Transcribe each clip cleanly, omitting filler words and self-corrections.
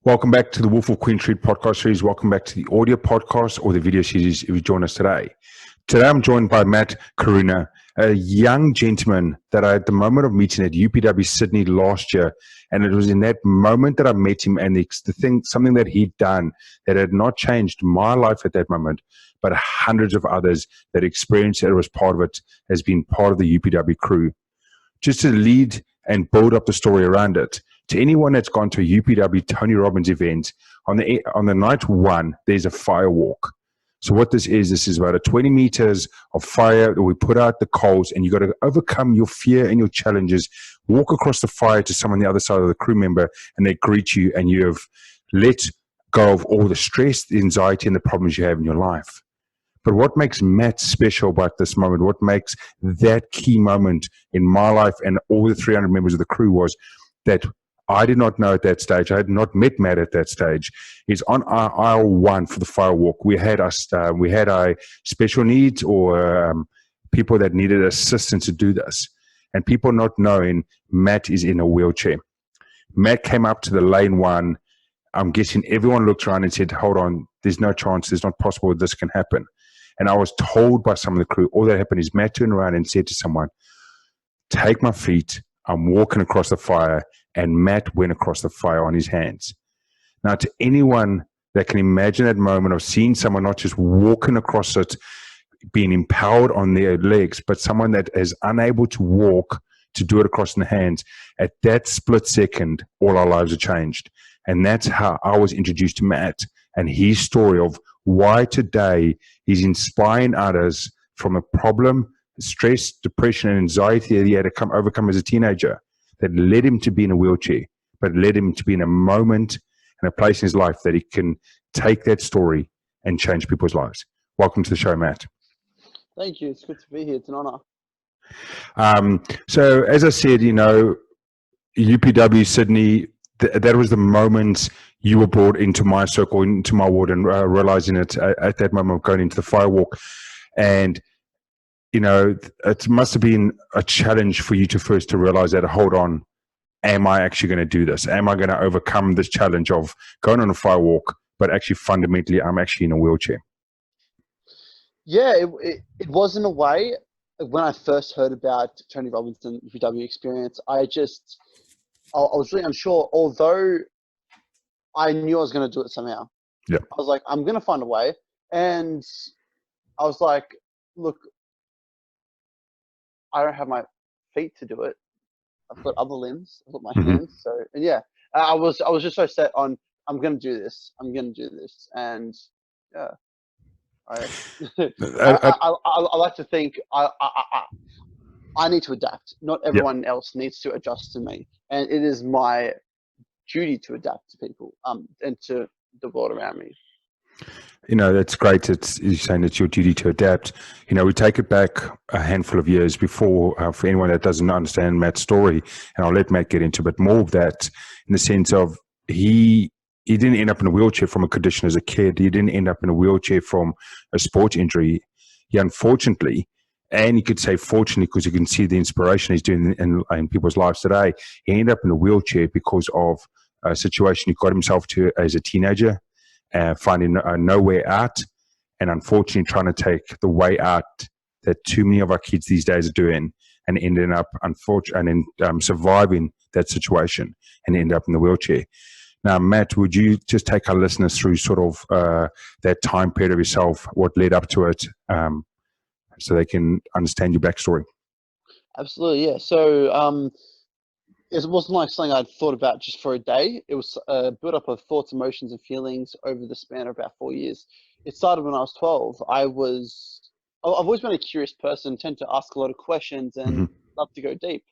Welcome back to the Wolf of Queen Street podcast series. Welcome back to the audio podcast or the video series if you join us today. Today I'm joined by Matthew Caruana, a young gentleman that I had the moment of meeting at UPW Sydney last year. And it was in that moment that I met him and something that he'd done that had not changed my life at that moment, but hundreds of others that experienced it or was part of it has been part of the UPW crew. Just to lead and build up the story around it. To anyone that's gone to a UPW Tony Robbins event, on the night one, there's a fire walk. So what this is about a 20 meters of fire that we put out the coals, and you got to overcome your fear and your challenges, walk across the fire to someone on the other side of the crew member, and they greet you, and you have let go of all the stress, the anxiety, and the problems you have in your life. But what makes Matt special about this moment, what makes that key moment in my life and all the 300 members of the crew was that I did not know at that stage. I had not met Matt at that stage. He's on our aisle one for the firewalk. We had our special needs or people that needed assistance to do this. And people not knowing Matt is in a wheelchair. Matt came up to the lane one. I'm guessing everyone looked around and said, hold on, there's no chance, there's not possible this can happen. And I was told by some of the crew, all that happened is Matt turned around and said to someone, take my feet, I'm walking across the fire, and Matt went across the fire on his hands. Now, to anyone that can imagine that moment of seeing someone not just walking across it, being empowered on their legs, but someone that is unable to walk, to do it across the hands, at that split second, all our lives are changed. And that's how I was introduced to Matt and his story of why today he's inspiring others from a problem, stress, depression, and anxiety that he had to overcome as a teenager that led him to be in a wheelchair, but led him to be in a moment and a place in his life that he can take that story and change people's lives. Welcome to the show, Matt. Thank you. It's good to be here. It's an honor. So as I said, UPW Sydney, that was the moment you were brought into my circle, into my ward, and realizing it at that moment of going into the firewalk. And, it must have been a challenge for you to realize that, hold on, am I actually going to do this? Am I going to overcome this challenge of going on a firewalk, but actually fundamentally I'm actually in a wheelchair? Yeah, it was in a way. When I first heard about Tony Robbins and UPW experience, I was really unsure, although I knew I was going to do it somehow. Yeah. I was like, I'm going to find a way. And I was like, look, I don't have my feet to do it. I've got other limbs. I've got my hands. So, and yeah, I was just so set on, I'm going to do this. I'm going to do this. And yeah, I like to think I need to adapt. Not everyone else needs to adjust to me. And it is my duty to adapt to people and to the world around me. That's great. You're saying it's your duty to adapt. We take it back a handful of years before, for anyone that doesn't understand Matt's story, and I'll let Matt get into a bit more of that in the sense of he didn't end up in a wheelchair from a condition as a kid. He didn't end up in a wheelchair from a sport injury. He unfortunately, and you could say fortunately, because you can see the inspiration he's doing in people's lives today, he ended up in a wheelchair because of a situation he got himself to as a teenager, finding no way out, and unfortunately trying to take the way out that too many of our kids these days are doing, and ending up surviving that situation and end up in the wheelchair. Now, Matt, would you just take our listeners through sort of that time period of yourself, what led up to it, so they can understand your backstory? Absolutely, yeah. So it wasn't like something I'd thought about just for a day. It was a build-up of thoughts, emotions, and feelings over the span of about 4 years. It started when I was 12. I've always been a curious person, tend to ask a lot of questions and love to go deep.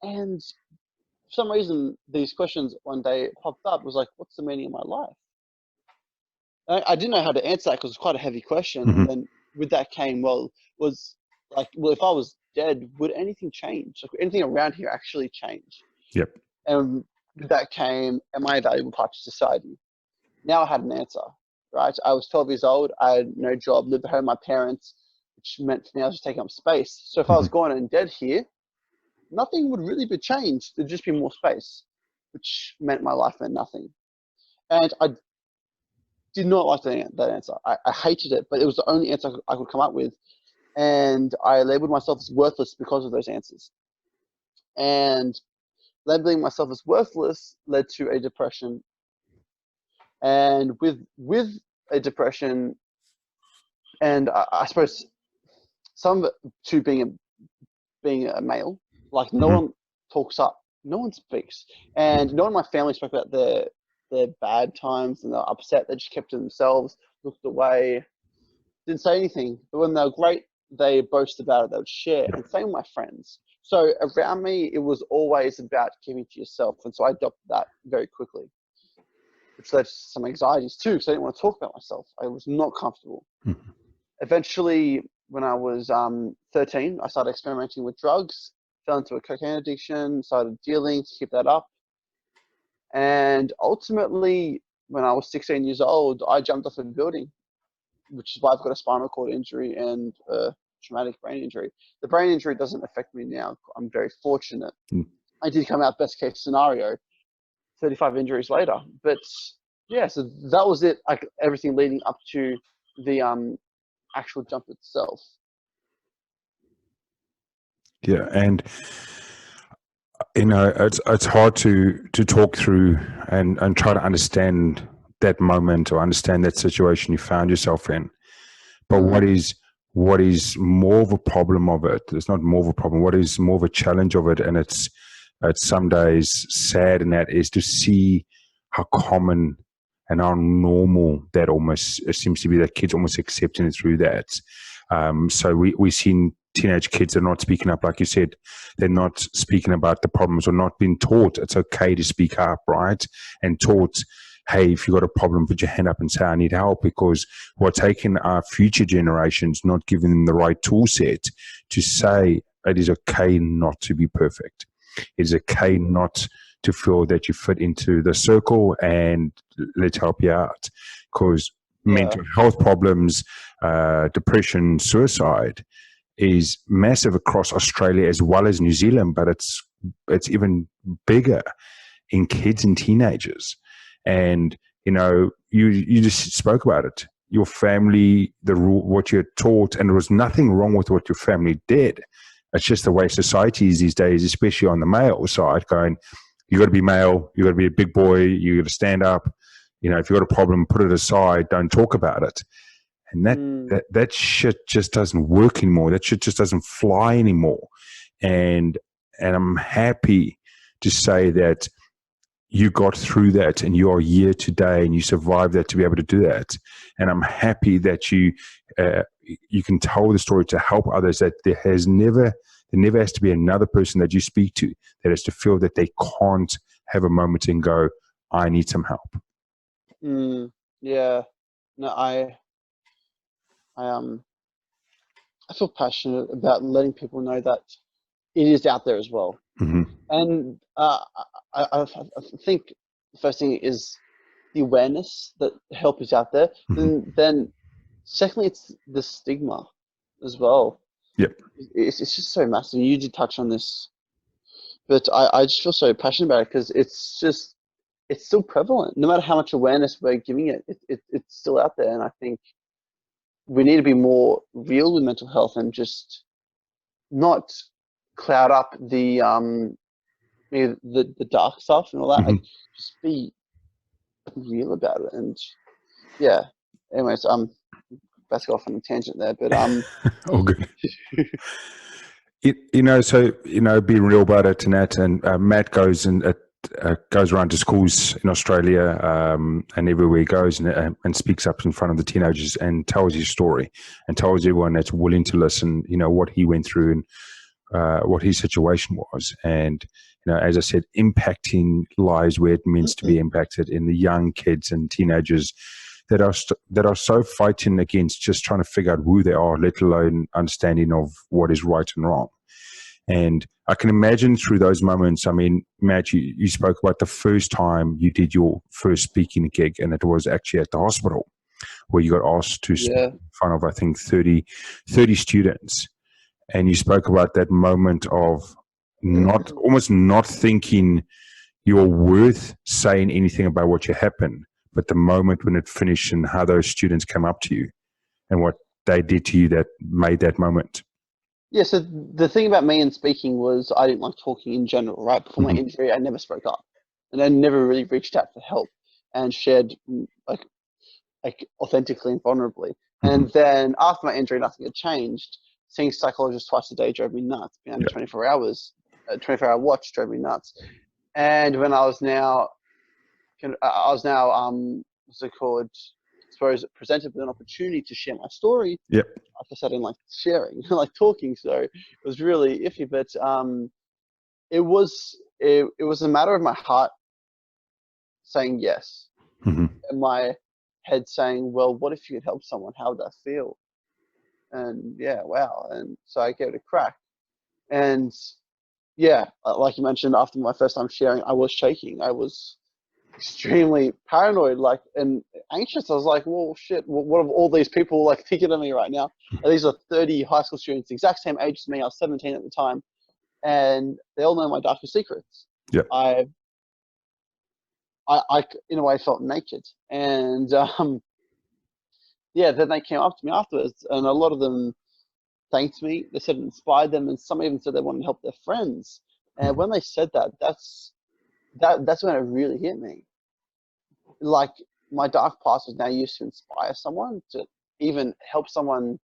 And for some reason, these questions one day popped up. It was like, what's the meaning of my life? I didn't know how to answer that because it's quite a heavy question. And then with that came, if I was dead, would anything change? Like, anything around here actually change? Yep. And with that came, am I a valuable part of society? Now I had an answer, right? I was 12 years old. I had no job, lived at home with my parents, which meant for me I was just taking up space. So if I was gone and dead here, nothing would really be changed. There'd just be more space, which meant my life meant nothing. And I did not like that answer. I hated it, but it was the only answer I could come up with. And I labeled myself as worthless because of those answers. And labeling myself as worthless led to a depression. And with a depression, and I suppose some of it to being a male, like no one talks up, no one speaks, and no one in my family spoke about their bad times and they're upset. They just kept to themselves, looked away, didn't say anything. But when they were great, they boast about it. They would share, and same with my friends. So around me, it was always about keeping to yourself, and so I adopted that very quickly, which led to some anxieties too, because I didn't want to talk about myself. I was not comfortable. Eventually, when I was 13, I started experimenting with drugs, fell into a cocaine addiction, started dealing to keep that up. And ultimately, when I was 16 years old, I jumped off a building, which is why I've got a spinal cord injury and a traumatic brain injury. The brain injury doesn't affect me now. I'm very fortunate. I did come out best case scenario, 35 injuries later. But yeah, so that was it. Like everything leading up to the actual jump itself. Yeah, and it's hard to talk through and try to understand that moment or understand that situation you found yourself in. But what is more of a problem of it? It's not more of a problem. What is more of a challenge of it? And it's some days sad, and that is to see how common and how normal that almost seems to be, that kids almost accepting it through that. So we've seen teenage kids are not speaking up, like you said. They're not speaking about the problems, or not being taught it's okay to speak up, right? And taught, hey, if you've got a problem, put your hand up and say, I need help, because we're taking our future generations, not giving them the right tool set to say it is okay not to be perfect. It is okay not to feel that you fit into the circle, and let's help you out. Because mental health problems, depression, suicide is massive across Australia as well as New Zealand, but it's even bigger in kids and teenagers. And you just spoke about it. Your family, the rule, what you're taught, and there was nothing wrong with what your family did. It's just the way society is these days, especially on the male side, going, you got to be male, you got to be a big boy, you got to stand up. If you got a problem, put it aside, don't talk about it. And that shit just doesn't work anymore. That shit just doesn't fly anymore. And I'm happy to say that you got through that, and you are here today, and you survived that to be able to do that. And I'm happy that you can tell the story to help others, that there never has to be another person that you speak to that has to feel that they can't have a moment and go, I need some help. Yeah. No, I feel passionate about letting people know that it is out there as well. And I think the first thing is the awareness that help is out there. Then secondly, it's the stigma as well. Yep. It's just so massive. You did touch on this, but I just feel so passionate about it, because it's still prevalent. No matter how much awareness we're giving it, it's still out there. And I think we need to be more real with mental health, and just not cloud up the dark stuff and all that. Like, just be real about it. And yeah. Anyways, let's go off on a tangent there, but all good. Being real about it and that, and Matt goes around to schools in Australia and everywhere he goes, and speaks up in front of the teenagers and tells his story, and tells everyone that's willing to listen, what he went through and what his situation was. And as I said, impacting lives where it means to be impacted, in the young kids and teenagers that are so fighting against just trying to figure out who they are, let alone understanding of what is right and wrong. And I can imagine through those moments, I mean, Matt, you spoke about the first time you did your first speaking gig, and it was actually at the hospital, where you got asked to speak in front of, I think, 30 students. And you spoke about that moment of almost not thinking you're worth saying anything about what you happened, but the moment when it finished and how those students came up to you and what they did to you that made that moment. Yeah, so the thing about me and speaking was I didn't like talking in general, right? Before my injury, I never spoke up, and I never really reached out for help and shared like authentically and vulnerably. And then after my injury, nothing had changed. Seeing psychologists twice a day drove me nuts. Being under 24 hours, 24-hour watch drove me nuts. And when I was now, what's it called? I suppose presented with an opportunity to share my story. Yep. I just I didn't like sharing, I like talking, so it was really iffy. But it was a matter of my heart saying yes, and my head saying, well, what if you could help someone? How would that feel? And yeah, wow. And so I gave it a crack. And yeah, like you mentioned, after my first time sharing, I was shaking. I was extremely paranoid, and anxious. I was like, well, shit, what have all these people thinking of me right now? And these are 30 high school students, the exact same age as me. I was 17 at the time, and they all know my darkest secrets. Yeah. I in a way felt naked. And yeah, then they came up to me afterwards, and a lot of them thanked me. They said it inspired them, and some even said they wanted to help their friends. And when they said that, that's when it really hit me. Like, my dark past is now used to inspire someone, to even help someone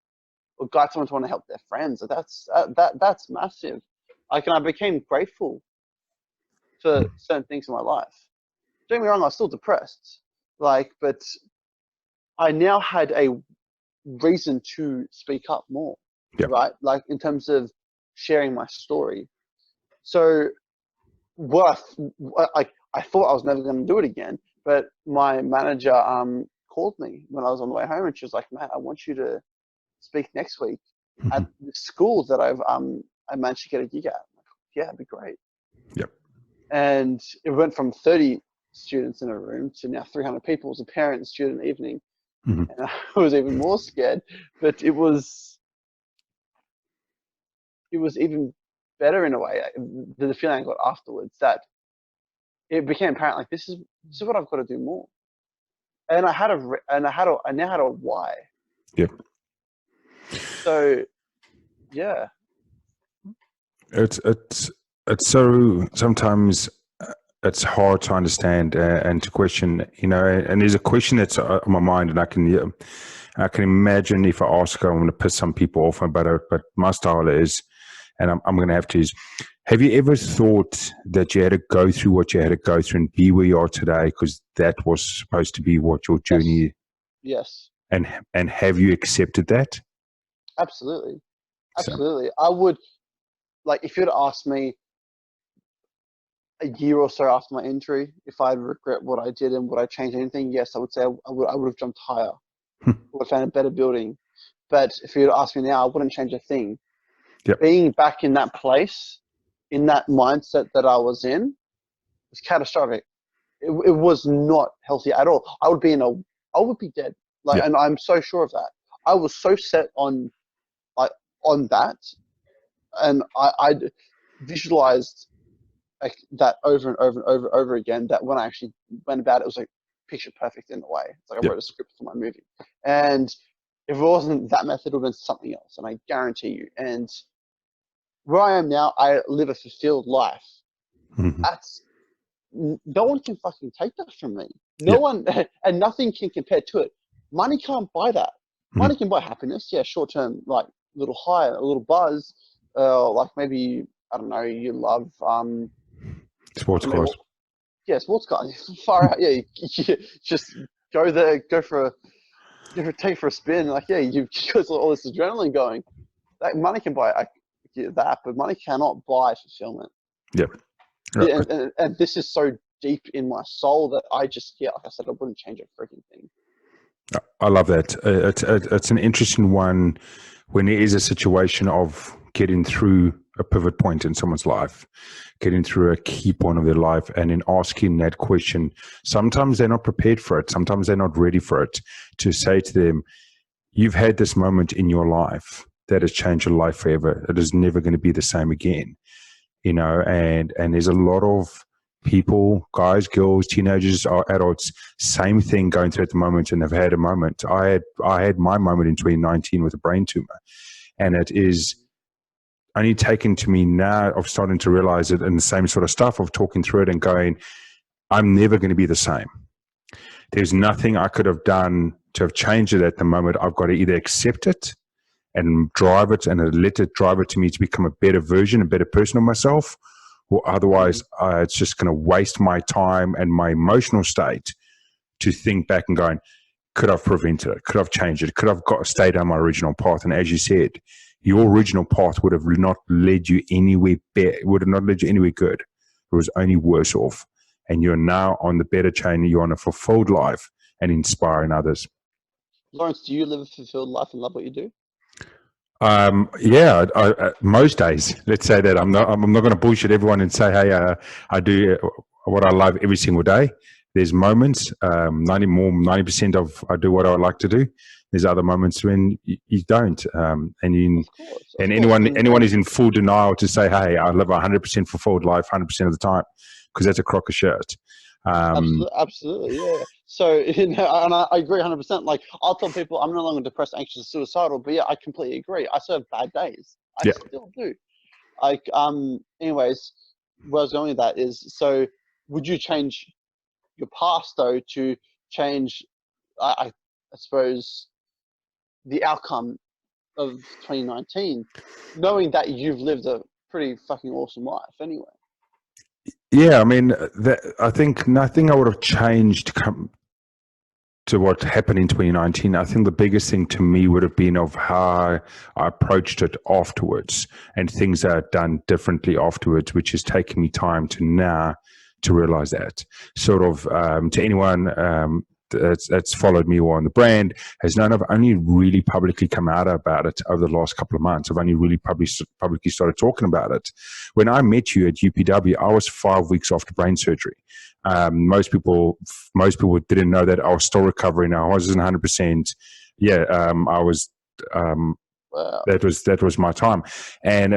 or guide someone to want to help their friends. That's massive. I became grateful for certain things in my life. Don't get me wrong, I was still depressed, but I now had a reason to speak up more, right? In terms of sharing my story. So I thought I was never going to do it again, but my manager called me when I was on the way home, and she was like, "Matt, I want you to speak next week at the school that I managed to get a gig at." I'm like, yeah, it'd be great. Yep. And it went from 30 students in a room to now 300 people. It was a parent and student evening. And I was even more scared, but it was even better in a way. The feeling I got afterwards, that it became apparent, this is what I've got to do more. And I now had a why. Yep. So yeah, it's so sometimes it's hard to understand and to question, and there's a question that's on my mind, and I can imagine if I ask her, I'm going to piss some people off about it, but my style is, and I'm going to have to, is, have you ever thought that you had to go through what you had to go through and be where you are today because that was supposed to be what your journey? Yes. And have you accepted that? Absolutely. I would, if you had asked me a year or so after my injury if I'd regret what I did and would I change anything, yes, I would say I would have jumped higher. Would have found a better building. But if you had asked me now, I wouldn't change a thing. Yep. Being back in that place, in that mindset that I was in, was catastrophic. It was not healthy at all. I would be dead. And I'm so sure of that. I was so set on that, and I visualized that over and over and over again, that when I actually went about it, it was picture perfect in a way. It's I wrote a script for my movie. And if it wasn't that method, it would have been something else, and I guarantee you. And where I am now, I live a fulfilled life. That's, no one can fucking take that from me. No one, and nothing can compare to it. Money can't buy that. Money can buy happiness, short-term, little high, a little buzz, maybe, I don't know, you love sports cars. Yeah, sports cars. Far out. Yeah, you just go there, take for a spin. You've got all this adrenaline going. Money can buy that, but money cannot buy fulfillment. Yep. And this is so deep in my soul that I just, like I said, I wouldn't change a freaking thing. I love that. It's an interesting one when there is a situation of getting through a pivot point in someone's life, getting through a key point of their life, and in asking that question. Sometimes they're not prepared for it. Sometimes they're not ready for it. To say to them, you've had this moment in your life that has changed your life forever. It is never going to be the same again. And there's a lot of people, guys, girls, teenagers, or adults, same thing going through at the moment, and have had a moment. I had my moment in 2019 with a brain tumor, and it is only taken to me now of starting to realize it, and the same sort of stuff of talking through it and going, I'm never going to be the same. There's nothing I could have done to have changed it at the moment. I've got to either accept it and drive it and let it drive it to me to become a better version, a better person of myself, or otherwise it's just going to waste my time and my emotional state to think back and going, could I've prevented it? Could I've changed it? Could I've stayed on my original path? And as you said, your original path would have not led you anywhere would have not led you anywhere good. It was only worse off. And you're now on the better chain. You're on a fulfilled life and inspiring others. Lawrence, do you live a fulfilled life and love what you do? Yeah, most days. Let's say that I'm not going to bullshit everyone and say, hey, I do what I love every single day. There's moments, 90% of I do what I would like to do. There's other moments when you don't, and anyone is in full denial to say, hey, I live a 100% fulfilled life 100% of the time, because that's a crock of shit. Absolutely, yeah. So, and I agree 100%. Like, I'll tell people I'm no longer depressed, anxious, suicidal, but yeah, I completely agree. I still have bad days. I still do. Like, anyways, where I was going with that is, so would you change your past though to change, I suppose, the outcome of 2019, knowing that you've lived a pretty fucking awesome life anyway? Yeah, I mean, I think nothing I would have changed to what happened in 2019. I think the biggest thing to me would have been of how I approached it afterwards, and things that I've done differently afterwards, which has taken me time to now to realize that. Sort of to anyone that's followed me or on the brand has known I've only really publicly come out about it over the last couple of months. I've only really publicly started talking about it. When I met you at UPW, I was 5 weeks after brain surgery. Most people didn't know that I was still recovering. I wasn't 100%. Yeah, I was. Wow. That was my time, and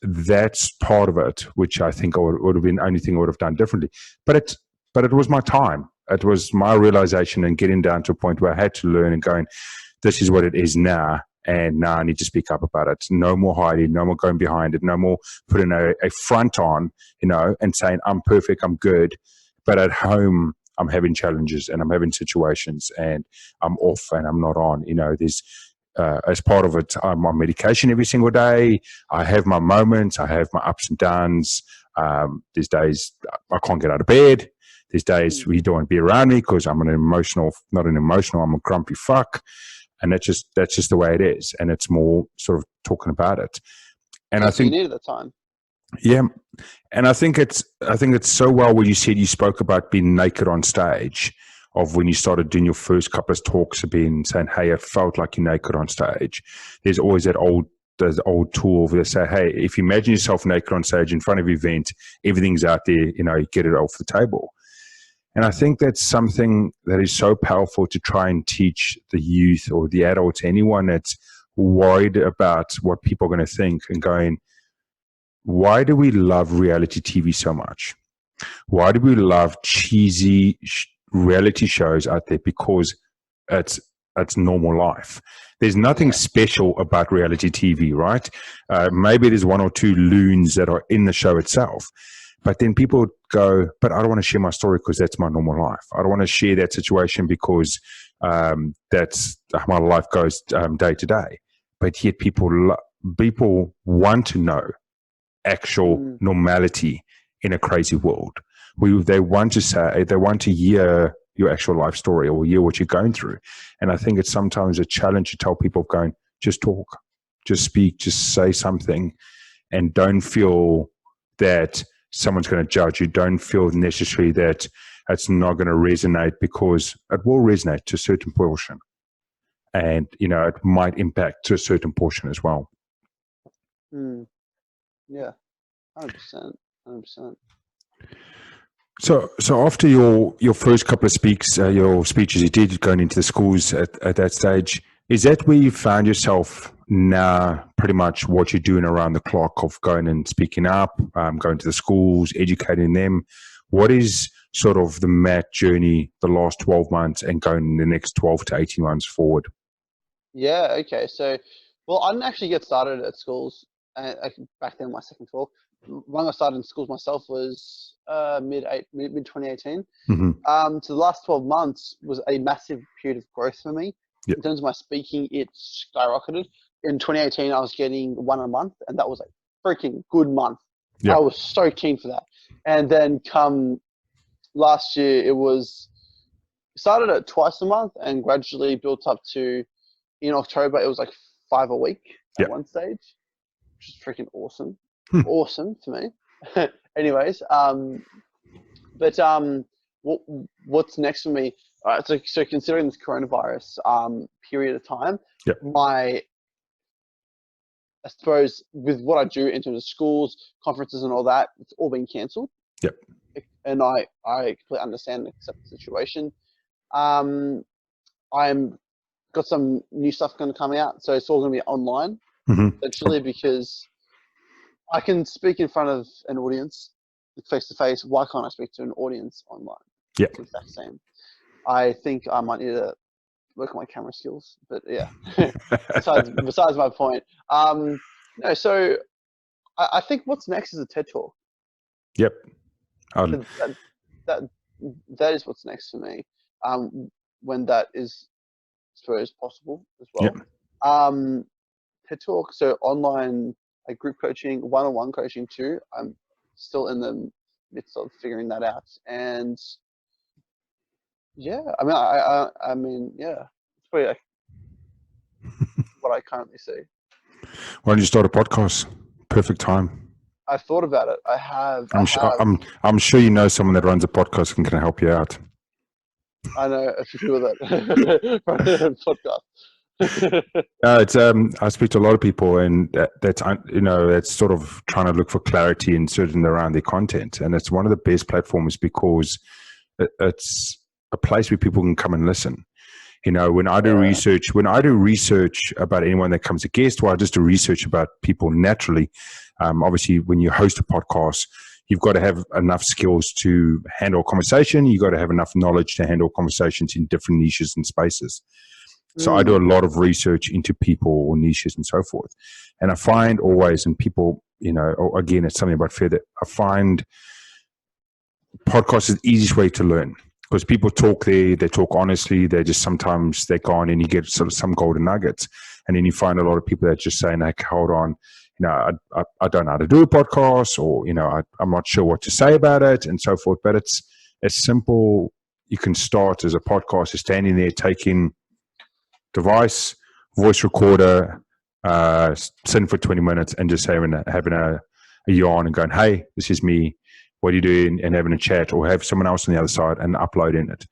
that's part of it, which I think would have been the only thing I would have done differently. But it was my time. It was my realization and getting down to a point where I had to learn and going, this is what it is now, and now I need to speak up about it. No more hiding, no more going behind it, no more putting a front on, and saying I'm perfect, I'm good, but at home I'm having challenges and I'm having situations and I'm off and I'm not on. There's as part of it, I'm on medication every single day. I have my moments. I have my ups and downs. There's days I can't get out of bed. There's days where you don't want to be around me because I'm not an emotional, I'm a grumpy fuck. And that's just the way it is. And it's more sort of talking about it. And I think you needed the time. Yeah. And I think it's so well when you said you spoke about being naked on stage, of when you started doing your first couple of talks of saying, hey, it felt like you're naked on stage. There's always that old tool where they say, hey, if you imagine yourself naked on stage in front of an event, everything's out there, you get it off the table. And I think that's something that is so powerful to try and teach the youth or the adults, anyone that's worried about what people are going to think, and going, why do we love reality TV so much? Why do we love cheesy reality shows out there? Because it's normal life. There's nothing special about reality TV, right? Maybe there's one or two loons that are in the show itself. But then people go, but I don't want to share my story because that's my normal life. I don't want to share that situation because that's how my life goes day to day. But yet people want to know actual normality in a crazy world. They want to hear your actual life story or hear what you're going through. And I think it's sometimes a challenge to tell people going, just talk, just speak, just say something, and don't feel that someone's going to judge you. Don't feel necessarily that it's not going to resonate, because it will resonate to a certain portion. And, it might impact to a certain portion as well. Yeah, 100%. 100%. So after your first couple of your speeches you did going into the schools at that stage, is that where you found yourself now, pretty much what you're doing around the clock of going and speaking up, going to the schools, educating them? What is sort of the Matt journey the last 12 months and going the next 12 to 18 months forward? Yeah, okay. So, well, I didn't actually get started at schools back then, my second talk. When I started in schools myself was mid 2018. Mm-hmm. So the last 12 months was a massive period of growth for me. Yep. In terms of my speaking, it skyrocketed. In 2018, I was getting one a month, and that was a freaking good month. Yep. I was so keen for that. And then come last year, started at twice a month and gradually built up to, in October, it was like 5 a week at Yep. one stage, which is freaking awesome. Awesome for me. Anyways, what's next for me? All right, so considering this coronavirus period of time, yep. I suppose with what I do in terms of schools, conferences, and all that, it's all been cancelled. Yep. And I completely understand and accept the situation. I'm got some new stuff going to come out, so it's all going to be online, essentially, because I can speak in front of an audience face to face. Why can't I speak to an audience online? Yeah, it's the exact same. I think I might need to work on my camera skills, but yeah. besides my point. No, so I think what's next is a TED Talk. Yep. That is what's next for me. When that is, I suppose, possible as well. Yep. TED Talk, so online, like group coaching, one-on-one coaching too. I'm still in the midst of figuring that out, and yeah, I mean, yeah, it's probably like what I currently see. Why don't you start a podcast? Perfect time. I thought about it. I have. I'm sure you know someone that runs a podcast and can help you out. I know a few people that run a podcast. I speak to a lot of people, and that's sort of trying to look for clarity and certain around their content, and it's one of the best platforms because it's a place where people can come and listen. When I do research about anyone that comes a guest, or I just do research about people naturally. Obviously, when you host a podcast, you've got to have enough skills to handle a conversation. You've got to have enough knowledge to handle conversations in different niches and spaces. So I do a lot of research into people or niches and so forth. And I find always, and people, again, it's something about fear that I find podcasts is the easiest way to learn because people talk there, they talk honestly, sometimes they go on and you get sort of some golden nuggets. And then you find a lot of people that just saying, like, hold on, I don't know how to do a podcast, or, I'm not sure what to say about it and so forth. But it's as simple. You can start as a podcaster standing there, taking device, voice recorder, sitting for 20 minutes and just having a yarn and going, hey, this is me. What are you doing? And having a chat, or have someone else on the other side and uploading it.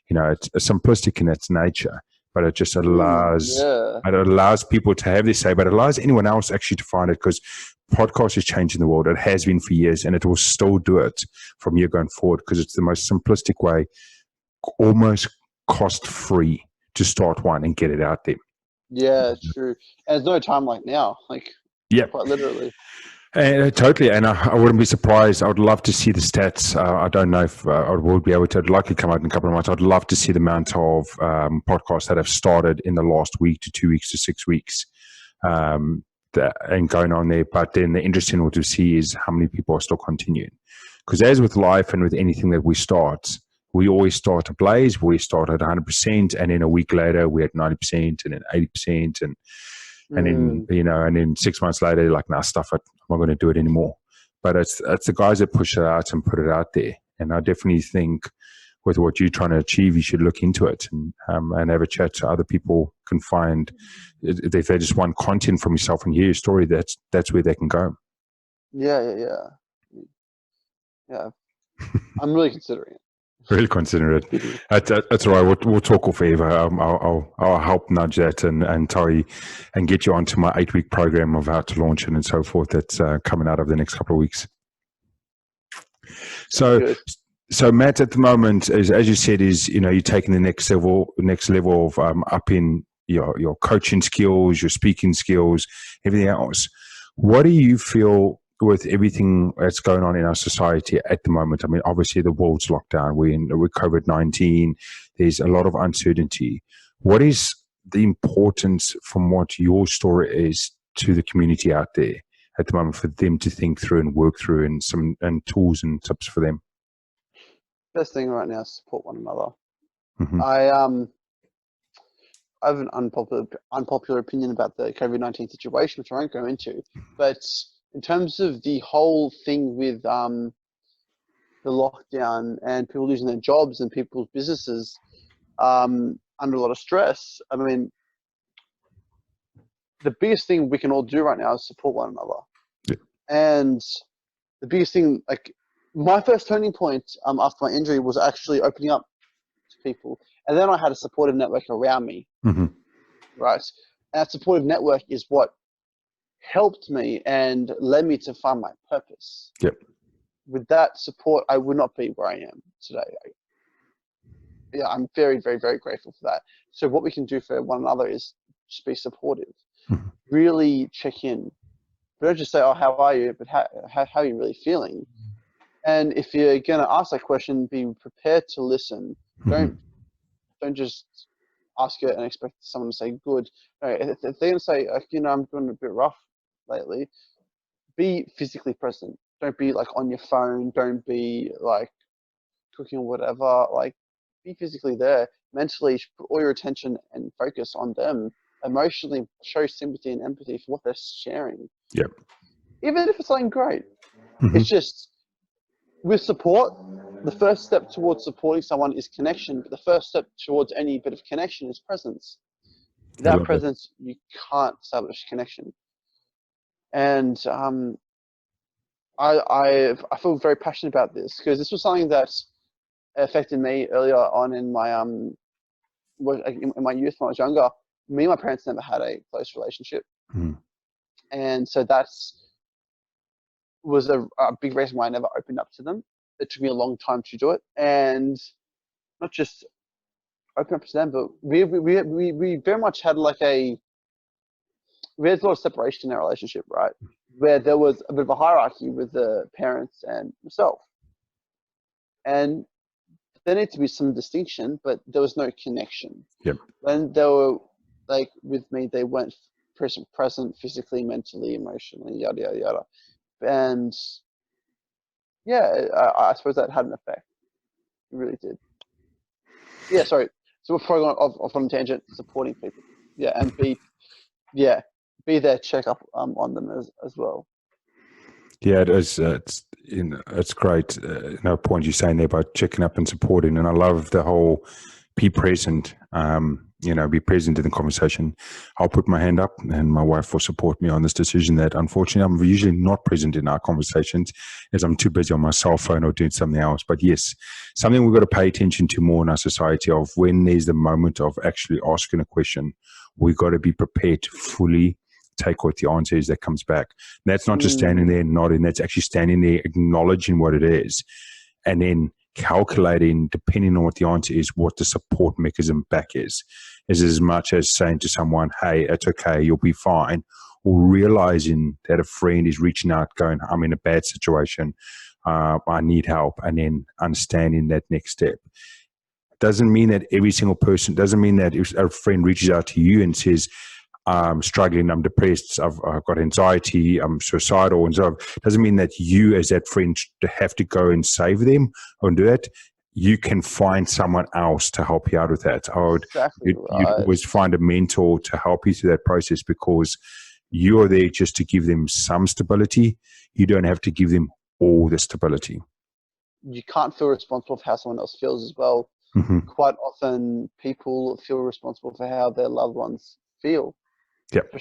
It's simplistic in its nature, but it just allows people to have their say, but it allows anyone else actually to find it, because podcast is changing the world. It has been for years, and it will still do it from here going forward, because it's the most simplistic way, almost cost-free, to start one and get it out there. Yeah, true. And there's no time like now, quite literally. Totally, and I wouldn't be surprised. I would love to see the stats. I don't know if I would be able to. I'd likely come out in a couple of months. I'd love to see the amount of podcasts that have started in the last week to 2 weeks to 6 weeks, and going on there. But then the interesting one to see is how many people are still continuing. Because as with life and with anything that we start, we always start ablaze. We start at 100%, and then a week later we're at 90%, and then 80%, and then and then 6 months later, you're like, nah, stuff it. I'm not going to do it anymore. But it's the guys that push it out and put it out there. And I definitely think with what you're trying to achieve, you should look into it and have a chat so other people can find, if they just want content from yourself and hear your story, that's where they can go. Yeah. I'm really considering it. Really consider it. That's all right. We'll talk off Eva. I'll help nudge that and tell you and get you onto my 8-week program of how to launch it and so forth. That's coming out over the next couple of weeks. So Matt, at the moment, as you said, you're taking the next level of up in your coaching skills, your speaking skills, everything else. What do you feel with everything that's going on in our society at the moment, I mean, obviously the world's locked down. We're with COVID-19. There's a lot of uncertainty. What is the importance from what your story is to the community out there at the moment for them to think through and work through, and tools and tips for them? Best thing right now is support one another. Mm-hmm. I have an unpopular opinion about the COVID-19 situation, which I won't go into. But in terms of the whole thing with the lockdown and people losing their jobs and people's businesses under a lot of stress, I mean, the biggest thing we can all do right now is support one another. Yeah. And the biggest thing, like my first turning point after my injury was actually opening up to people. And then I had a supportive network around me, Mm-hmm. right? And that supportive network is what helped me and led me to find my purpose. Yep. With that support, I would not be where I am today. Yeah, I'm very, very, very grateful for that. So what we can do for one another is just be supportive. Mm-hmm. Really check in. But don't just say, oh, how are you? But how are you really feeling? And if you're going to ask that question, be prepared to listen. Mm-hmm. Don't just ask it and expect someone to say good. No, if they're going to say, I'm doing a bit rough lately, be physically present. Don't be like on your phone. Don't be like cooking or whatever. Like, be physically there. Mentally, put all your attention and focus on them. Emotionally, show sympathy and empathy for what they're sharing. Yep. Even if it's something great. Mm-hmm. It's just, with support, the first step towards supporting someone is connection, but the first step towards any bit of connection is presence. Without presence, you can't establish connection. And I feel very passionate about this because this was something that affected me earlier on in my youth when I was younger. Me and my parents never had a close relationship, and so was a big reason why I never opened up to them. It took me a long time to do it, and not just open up to them, but we very much had we had a lot of separation in our relationship, right? Where there was a bit of a hierarchy with the parents and myself, and there needed to be some distinction, but there was no connection. Yep. When they were like with me, they weren't present physically, mentally, emotionally, yada yada yada, and yeah, I suppose that had an effect. It really did. Yeah, sorry. So before I go off on a tangent, supporting people. Yeah, and be there, check up on them as well. Yeah, it is. It's great. No point you're saying there about checking up and supporting, and I love the whole be present. Be present in the conversation. I'll put my hand up, and my wife will support me on this decision. That unfortunately, I'm usually not present in our conversations, as I'm too busy on my cell phone or doing something else. But yes, something we've got to pay attention to more in our society. Of when there's the moment of actually asking a question, we've got to be prepared to fully take what the answer is that comes back. And that's not just standing there and nodding. That's actually standing there, acknowledging what it is, and then calculating, depending on what the answer is, what the support mechanism back is as much as saying to someone, hey, it's okay, you'll be fine, or realizing that a friend is reaching out going, I'm in a bad situation, I need help, and then understanding that next step. Doesn't mean that every single person, doesn't mean that if a friend reaches out to you and says, I'm struggling, I'm depressed, I've got anxiety, I'm suicidal, and so doesn't mean that you as that friend have to go and save them or do that. You can find someone else to help you out with that. You'd always find a mentor to help you through that process, because you're there just to give them some stability. You don't have to give them all the stability. You can't feel responsible for how someone else feels as well. Mm-hmm. Quite often people feel responsible for how their loved ones feel. Yep.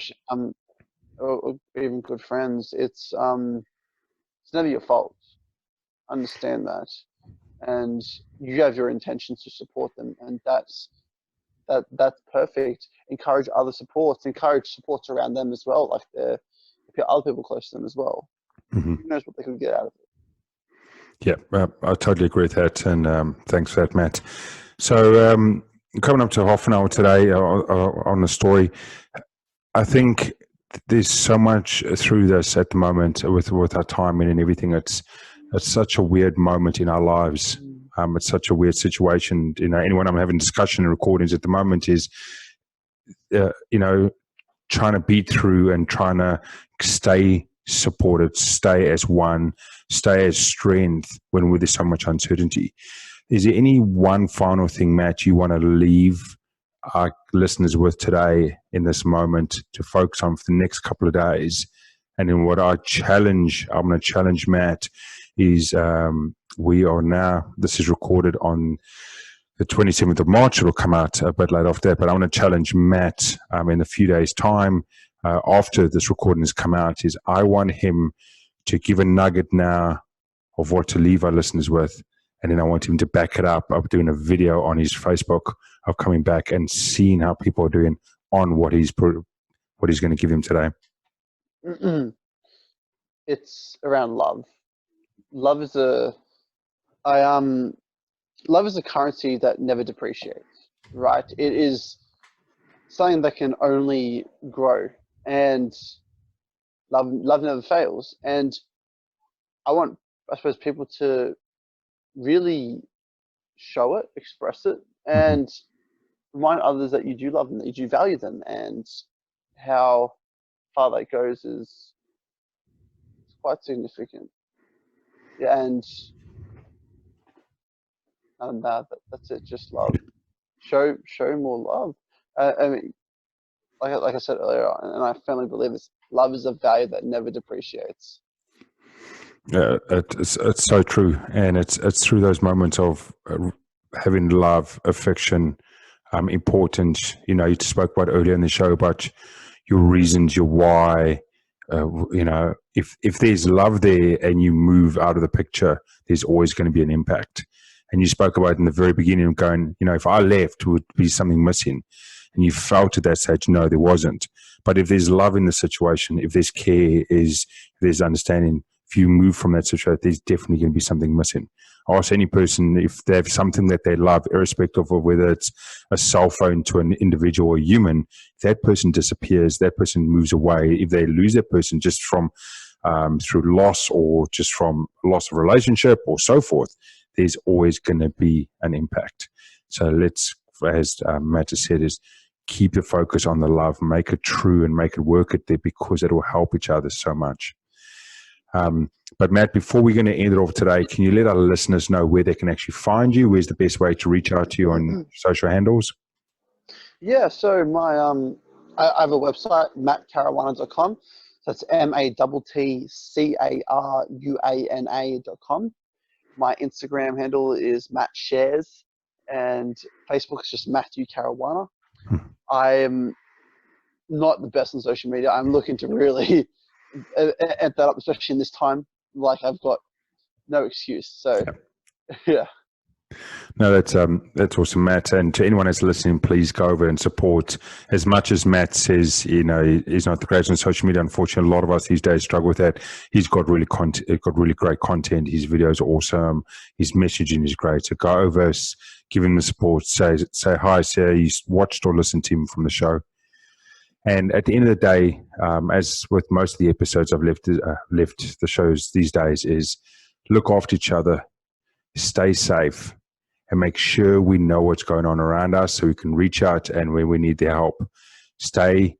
Or even good friends. It's never your fault. Understand that. And you have your intentions to support them, and that's perfect. Encourage other supports. Encourage supports around them as well, like if you have other people close to them as well. Mm-hmm. Who knows what they could get out of it? Yeah, I totally agree with that, and thanks for that, Matt. So coming up to half an hour today on the story, I think there's so much through this at the moment with our timing and everything. It's such a weird moment in our lives. It's such a weird situation. Anyone I'm having discussion and recordings at the moment is, trying to beat through and trying to stay supported, stay as one, stay as strength when there's so much uncertainty. Is there any one final thing, Matt, you want to leave our listeners with today in this moment to focus on for the next couple of days? And then what I'm going to challenge Matt is we are now, this is recorded on the 27th of March. It'll come out a bit later after that, but I want to challenge Matt in a few days' time after this recording has come out, is I want him to give a nugget now of what to leave our listeners with. And then I want him to back it up of doing a video on his Facebook of coming back and seeing how people are doing on what he's going to give them today. It's around love. Love is a currency that never depreciates, right? It is something that can only grow, and love never fails. And I want, I suppose, people to really show it, express it, and remind others that you do love them, that you do value them, and how far that goes is quite significant. Yeah, and that's it. Just love. Show more love. I mean, like I said earlier, and I firmly believe this: love is a value that never depreciates. Yeah, it's so true, and it's through those moments of having love, affection, important. You spoke about earlier in the show about your reasons, your why. If there's love there and you move out of the picture, there's always going to be an impact. And you spoke about in the very beginning of going, if I left, would be something missing. And you felt at that stage, no, there wasn't. But if there's love in the situation, if there's care, if there's understanding, if you move from that situation, there's definitely going to be something missing. Ask any person if they have something that they love, irrespective of whether it's a cell phone to an individual or a human. If that person disappears, that person moves away. If they lose that person just from through loss or just from loss of relationship or so forth, there's always going to be an impact. So let's, as Matt has said, is keep the focus on the love, make it true and make it work it there, because it will help each other so much. But Matt, before we're going to end it off today, can you let our listeners know where they can actually find you? Where's the best way to reach out to you on social handles? Yeah, so my I have a website, mattcaruana.com. That's mattcaruana.com. My Instagram handle is Matt Shares, and Facebook is just Matthew Caruana. I am not the best on social media. I'm looking to really amp that up, especially in this time. Like, I've got no excuse. So, yeah. No, that's awesome, Matt. And to anyone that's listening, please go over and support. As much as Matt says, he's not the greatest on social media. Unfortunately, a lot of us these days struggle with that. He's got really great content. His videos are awesome. His messaging is great. So go over, give him the support. Say hi. Say you watched or listened to him from the show. And at the end of the day, as with most of the episodes I've left the shows these days, is look after each other, stay safe, and make sure we know what's going on around us so we can reach out, and when we need their help, stay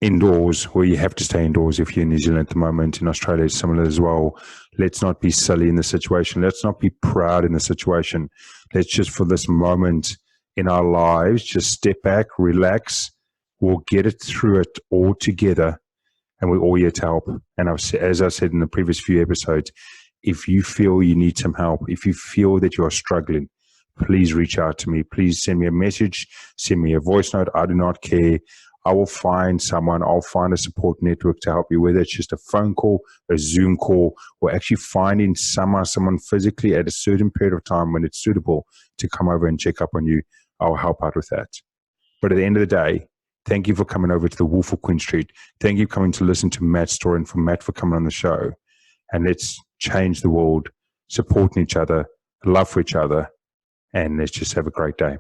indoors where you have to stay indoors. If you're in New Zealand at the moment, in Australia it's similar as well. Let's not be silly in the situation. Let's not be proud in the situation. Let's just, for this moment in our lives, just step back, relax. We'll get it through it all together, and we're all here to help. And as I said in the previous few episodes, if you feel you need some help, if you feel that you are struggling, please reach out to me. Please send me a message, send me a voice note. I do not care. I will find someone. I'll find a support network to help you, whether it's just a phone call, a Zoom call, or actually finding someone physically at a certain period of time when it's suitable to come over and check up on you. I'll help out with that. But at the end of the day, thank you for coming over to the Wolf of Queen Street. Thank you for coming to listen to Matt's story, and for Matt for coming on the show. And let's change the world, supporting each other, love for each other, and let's just have a great day.